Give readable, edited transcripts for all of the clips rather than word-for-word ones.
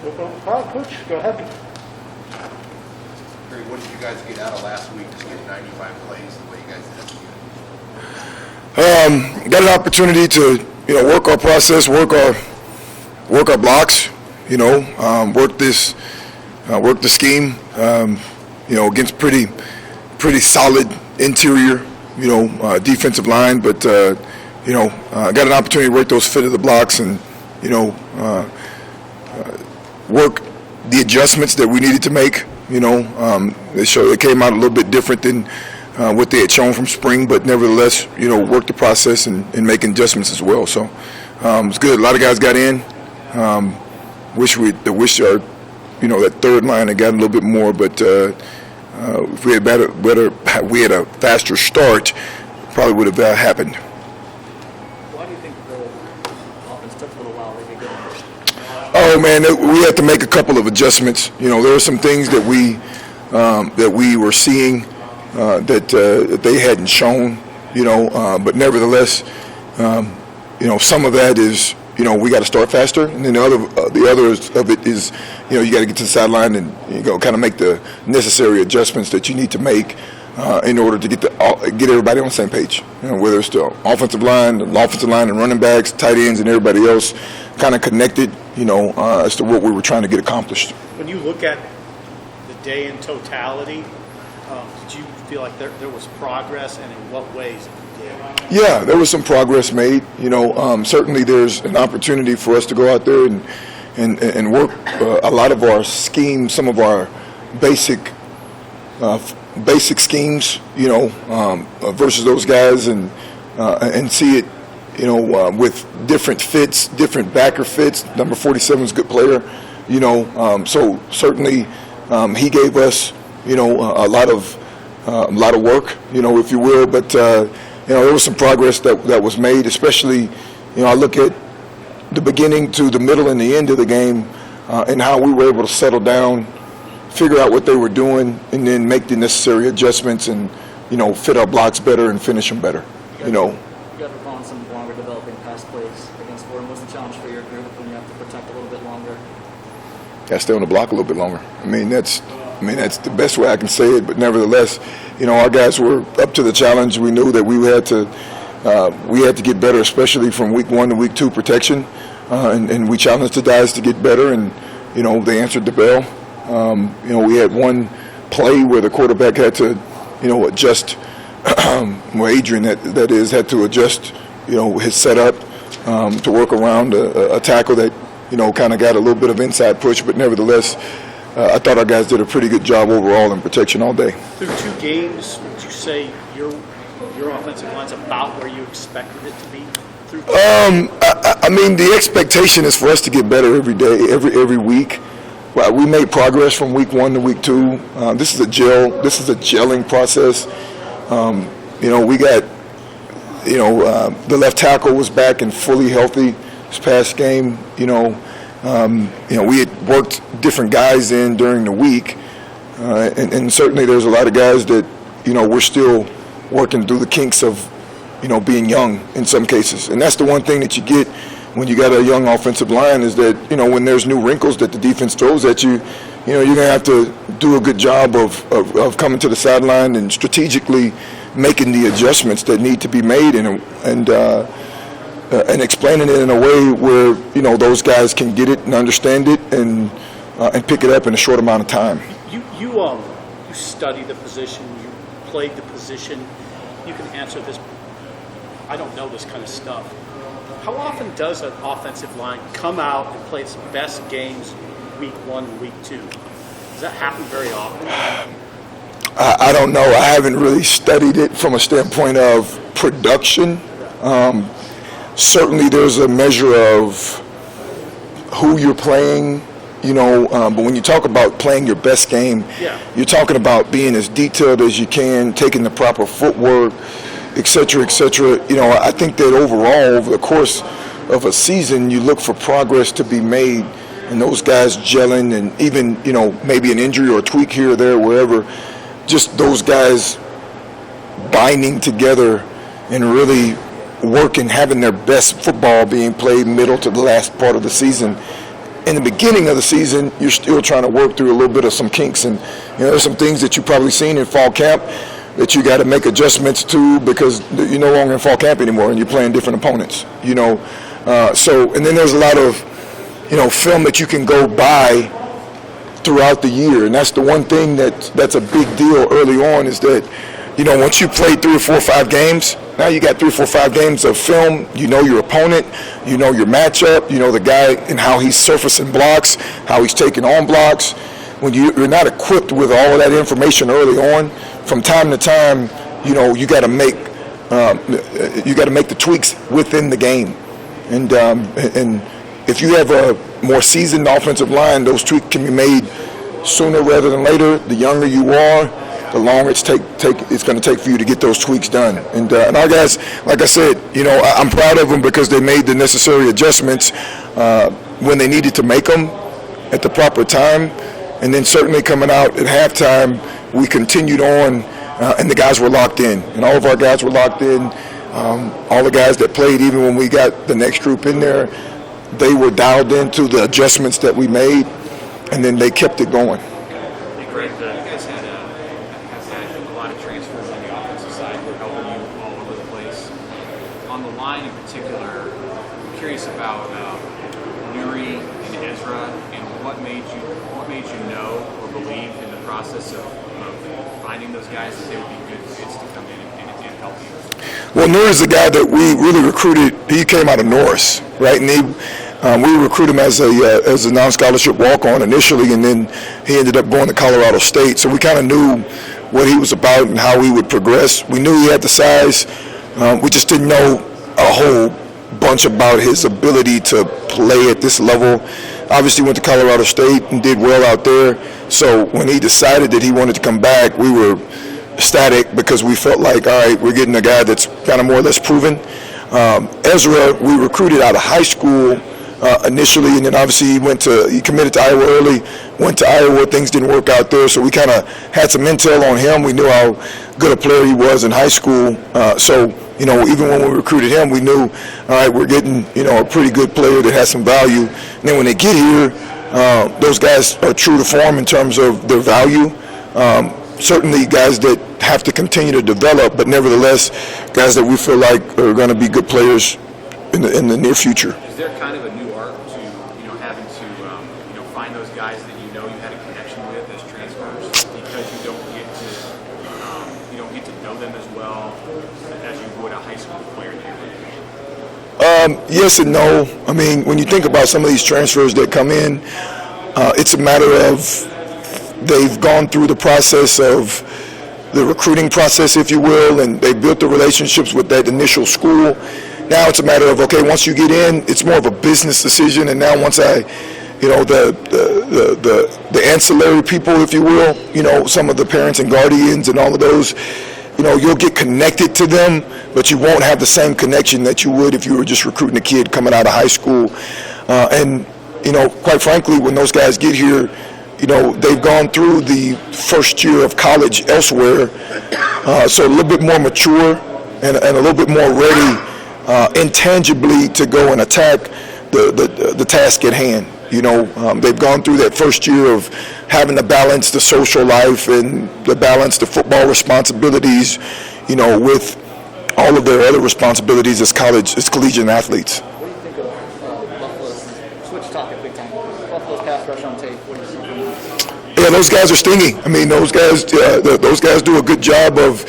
All right, Coach, go ahead. Terry, what did you guys get out of last week to get 95 plays the way you guys did? Got an opportunity to, work our process, work our blocks, work the scheme, against pretty solid interior, defensive line, but got an opportunity to work those fit of the blocks and, work the adjustments that we needed to make. It came out a little bit different than what they had shown from spring, but nevertheless, work the process and making adjustments as well. So it's good. A lot of guys got in. Wish our, that third line had gotten a little bit more, but if we had we had a faster start, probably would have happened. Why do you think the offense took a little while to get going? Oh man, we had to make a couple of adjustments. There were some things that we were seeing that they hadn't shown. But nevertheless, some of that is we got to start faster, and then the other of it is you got to get to the sideline and kind of make the necessary adjustments that you need to make in order to get everybody on the same page. Whether it's the offensive line and running backs, tight ends, and everybody else kind of connected. As to what we were trying to get accomplished. When you look at the day in totality, did you feel like there was progress, and in what ways did? Yeah, there was some progress made. Certainly there's an opportunity for us to go out there and work a lot of our schemes, some of our basic schemes, versus those guys and see it, with different fits, different backer fits. Number 47 is a good player, so certainly he gave us, a lot of work, if you will. But there was some progress that was made, especially, I look at the beginning to the middle and the end of the game, and how we were able to settle down, figure out what they were doing, and then make the necessary adjustments and, fit our blocks better and finish them better, You got to call on some longer developing pass plays against Fordham. What's the challenge for your group when you have to protect a little bit longer? Got to stay on the block a little bit longer. That's the best way I can say it. But nevertheless, our guys were up to the challenge. We knew that we had to get better, especially from week 1 to week 2 protection, and we challenged the guys to get better, and they answered the bell. We had one play where the quarterback had to adjust. Well, Adrian, that is, had to adjust, his setup to work around a tackle that, kind of got a little bit of inside push. But nevertheless, I thought our guys did a pretty good job overall in protection all day. Through 2 games, would you say your offensive line's about where you expected it to be? The expectation is for us to get better every day, every week. Well, we made progress from week 1 to week 2. This is a gelling process. We got, the left tackle was back and fully healthy this past game. We had worked different guys in during the week, and certainly there's a lot of guys that, we're still working through the kinks of, being young in some cases. And that's the one thing that you get when you got a young offensive line is that, when there's new wrinkles that the defense throws at you, you're going to have to do a good job of coming to the sideline and strategically making the adjustments that need to be made and explaining it in a way where, those guys can get it and understand it and pick it up in a short amount of time. You study the position, you played the position. You can answer this. I don't know this kind of stuff. How often does an offensive line come out and play its best games week 1 and week 2? Does that happen very often? I don't know. I haven't really studied it from a standpoint of production. Certainly there's a measure of who you're playing, but when you talk about playing your best game, you're talking about being as detailed as you can, taking the proper footwork, et cetera, et cetera. I think that overall, over the course of a season, you look for progress to be made, and those guys gelling, and even, maybe an injury or a tweak here or there, wherever, just those guys binding together and really working, having their best football being played middle to the last part of the season. in the beginning of the season, you're still trying to work through a little bit of some kinks, and there's some things that you've probably seen in fall camp that you got to make adjustments to because you're no longer in fall camp anymore and you're playing different opponents. So and then there's a lot of film that you can go by throughout the year, and that's the one thing that's a big deal early on is that once you play 3 or 4 or 5 games, now you got 3 or 4 or 5 games of film. You know your opponent, you know your matchup, you know the guy and how he's surfacing blocks, how he's taking on blocks. When you're not equipped with all of that information early on, from time to time, you got to make the tweaks within the game, and if you have a more seasoned offensive line, those tweaks can be made sooner rather than later. The younger you are, the longer it's going to take for you to get those tweaks done. And our guys, like I said, I'm proud of them because they made the necessary adjustments when they needed to make them at the proper time. And then certainly coming out at halftime, we continued on, and the guys were locked in. And all of our guys were locked in. All the guys that played, even when we got the next group in there, they were dialed into the adjustments that we made, and then they kept it going. Hey, Greg, you guys have had a lot of transfers on the offensive side who are helping you all over the place. On the line in particular, I'm curious about Nuri and Ezra, and what made you know or believe in the process of finding those guys that they would be good fits to come in and help you? Well, Nuri's the guy that we really recruited. He came out of Norris, right? And we recruited him as a non-scholarship walk-on initially, and then he ended up going to Colorado State. So we kind of knew what he was about and how he would progress. We knew he had the size. We just didn't know a whole bunch about his ability to play at this level. Obviously went to Colorado State and did well out there. So when he decided that he wanted to come back, we were ecstatic because we felt like, all right, we're getting a guy that's kind of more or less proven. Ezra, we recruited out of high school initially, and then obviously he committed to Iowa early, went to Iowa, things didn't work out there, so we kind of had some intel on him. We knew how good a player he was in high school, so even when we recruited him, we knew, all right, we're getting a pretty good player that has some value. And then when they get here, those guys are true to form in terms of their value. Certainly guys that have to continue to develop, but nevertheless guys that we feel like are going to be good players in the near future. Is there kind of a new art to having to find those guys that you had a connection with as transfers because you don't get to know them as well as you would a high school player? Yes and no. I mean, when you think about some of these transfers that come in, it's a matter of they've gone through the process of the recruiting process, if you will, and they built the relationships with that initial school. Now it's a matter of, okay, once you get in, it's more of a business decision, and now once the ancillary people, if you will, some of the parents and guardians and all of those, you'll get connected to them, but you won't have the same connection that you would if you were just recruiting a kid coming out of high school. And quite frankly, when those guys get here, they've gone through the first year of college elsewhere, so a little bit more mature and a little bit more ready intangibly to go and attack the task at hand. They've gone through that first year of having to balance the social life and the balance the football responsibilities, with all of their other responsibilities as collegiate athletes. What do you think of Buffalo's, switch topic big time, Buffalo's pass rush on tape? What do you see from that? Yeah, those guys are stingy. I mean, those guys do a good job of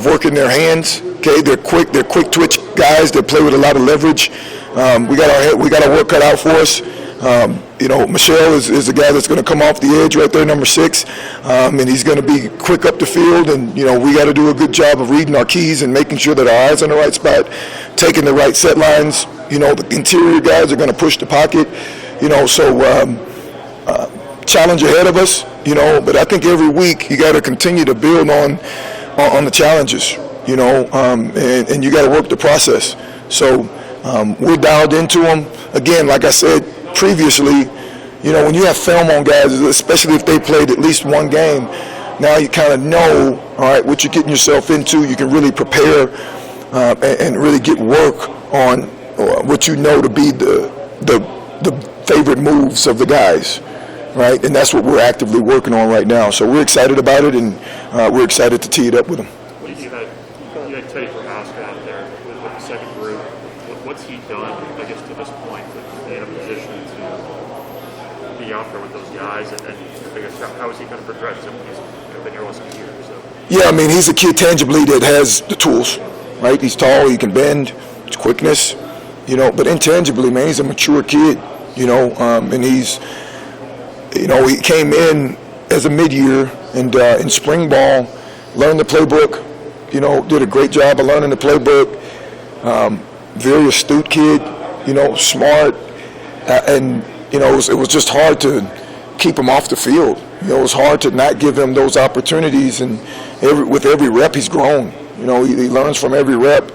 working their hands. Okay, they're quick twitch guys that play with a lot of leverage. We got our work cut out for us. Michelle is the guy that's going to come off the edge right there, number 6, and he's going to be quick up the field. And we got to do a good job of reading our keys and making sure that our eyes are in the right spot, taking the right set lines. The interior guys are going to push the pocket. Challenge ahead of us. But I think every week you got to continue to build on the challenges. And you got to work the process. So we're dialed into them. Again, like I said previously, when you have film on guys, especially if they played at least one game, now you kind of know, all right, what you're getting yourself into. You can really prepare and really get work on what you know to be the favorite moves of the guys, right? And that's what we're actively working on right now. So we're excited about it, and we're excited to tee it up with them. You had Teddy Nebraska out there with the second group. What's he done, I guess, to this point to be in a position to be out there with those guys? And I guess how is he going to progress him? He's been here less than a year. So. Yeah, I mean, he's a kid tangibly that has the tools, right? He's tall, he can bend, his quickness, but intangibly, man, he's a mature kid, and he's, he came in as a mid-year and in spring ball, learned the playbook, did a great job of learning the playbook. Very astute kid, smart, and it was just hard to keep him off the field. It was hard to not give him those opportunities, and with every rep he's grown. He learns from every rep.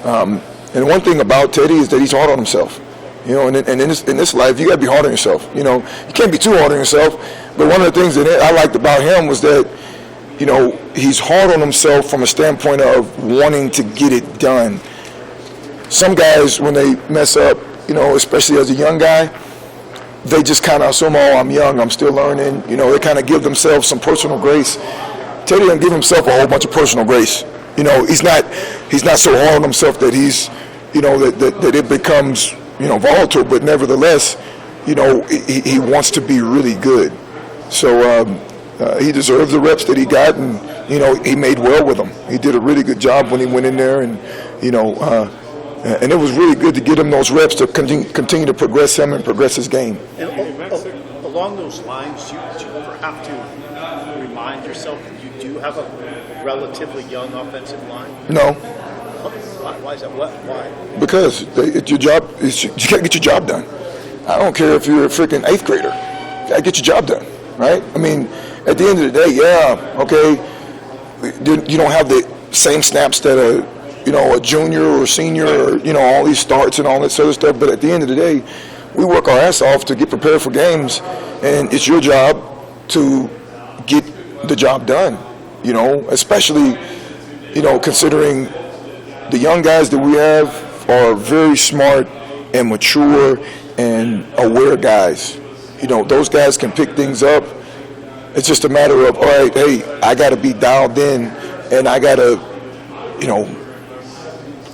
And one thing about Teddy is that he's hard on himself. And in this life, you got to be hard on yourself. You can't be too hard on yourself. But one of the things that I liked about him was that, he's hard on himself from a standpoint of wanting to get it done. Some guys, when they mess up, especially as a young guy, they just kind of assume, oh, I'm young, I'm still learning. They kind of give themselves some personal grace. Teddy doesn't give himself a whole bunch of personal grace. He's not so hard on himself that he's, that it becomes, volatile. But nevertheless, he wants to be really good. So he deserves the reps that he got, and he made well with them. He did a really good job when he went in there, and and it was really good to get him those reps to continue to progress him and progress his game. And along those lines, you have to remind yourself that you do have a relatively young offensive line. No. Why is that? Why? Because your job is you got to get your job done. I don't care if you're a freaking 8th grader. You got to get your job done, right? I mean, at the end of the day, you don't have the same snaps that a junior or senior or, all these starts and all that sort of stuff. But at the end of the day, we work our ass off to get prepared for games, and it's your job to get the job done, especially, considering the young guys that we have are very smart and mature and aware guys. Those guys can pick things up. It's just a matter of, all right, hey, I got to be dialed in, and I got to,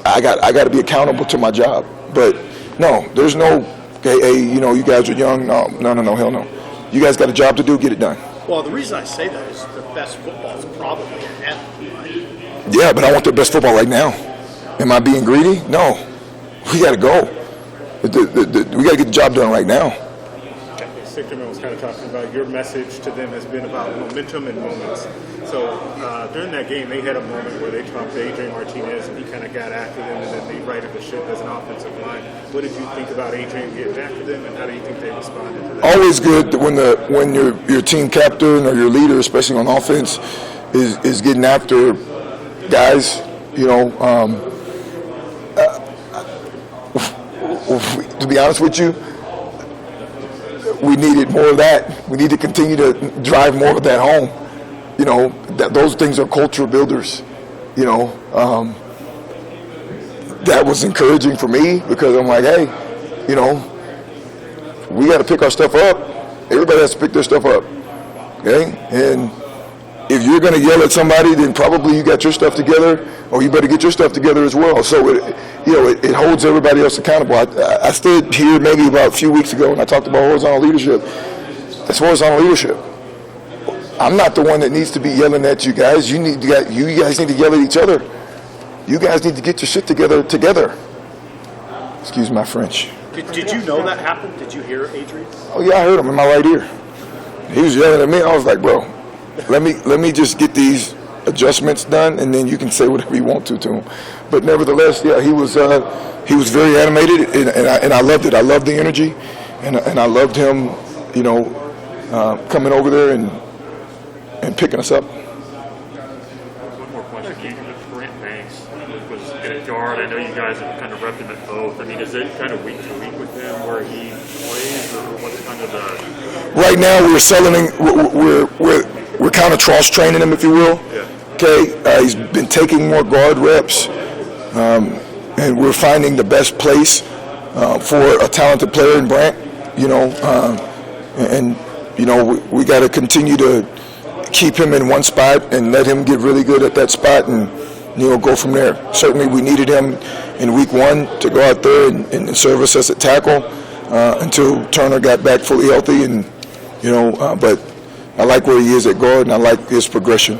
I got to be accountable to my job. But no, there's no, hey, you guys are young. No, hell no. You guys got a job to do. Get it done. Well, the reason I say that is the best football is probably ahead, right? Yeah, but I want the best football right now. Am I being greedy? No. We got to go. We got to get the job done right now. Sigmund was kind of talking about your message to them has been about momentum and moments. So during that game, they had a moment where they talked to Adrian Martinez, and he kind of got after them, and then they righted the ship as an offensive line. What did you think about Adrian getting after them, and how do you think they responded to that? Always good when your team captain or your leader, especially on offense, is getting after guys. To be honest with you, we needed more of that. We need to continue to drive more of that home. Those things are culture builders. That was encouraging for me because I'm like, hey, we got to pick our stuff up. Everybody has to pick their stuff up. Okay? And if you're going to yell at somebody, then probably you got your stuff together, or you better get your stuff together as well. So it holds everybody else accountable. I stood here maybe about a few weeks ago and I talked about horizontal leadership. That's horizontal leadership. I'm not the one that needs to be yelling at you guys. You guys need to yell at each other. You guys need to get your shit together. Excuse my French. Did you know that happened? Did you hear Adrian? Oh yeah, I heard him in my right ear. He was yelling at me. I was like, bro, let me just get these adjustments done, and then you can say whatever you want to him. But nevertheless, yeah, he was very animated, and I loved it. I loved the energy, and I loved him, coming over there and picking us up. One more question. Grant Banks was in a guard. I know you guys have kind of repped him at both. I mean, is it kind of week to week with him where he plays, or what's kind of the? Right now, we're kind of cross training him, if you will. Yeah. Okay, he's been taking more guard reps, and we're finding the best place for a talented player in Brant. And we got to continue to keep him in one spot and let him get really good at that spot and go from there. Certainly we needed him in week 1 to go out there and serve us as a tackle until Turner got back fully healthy, and but I like where he is at guard and I like his progression.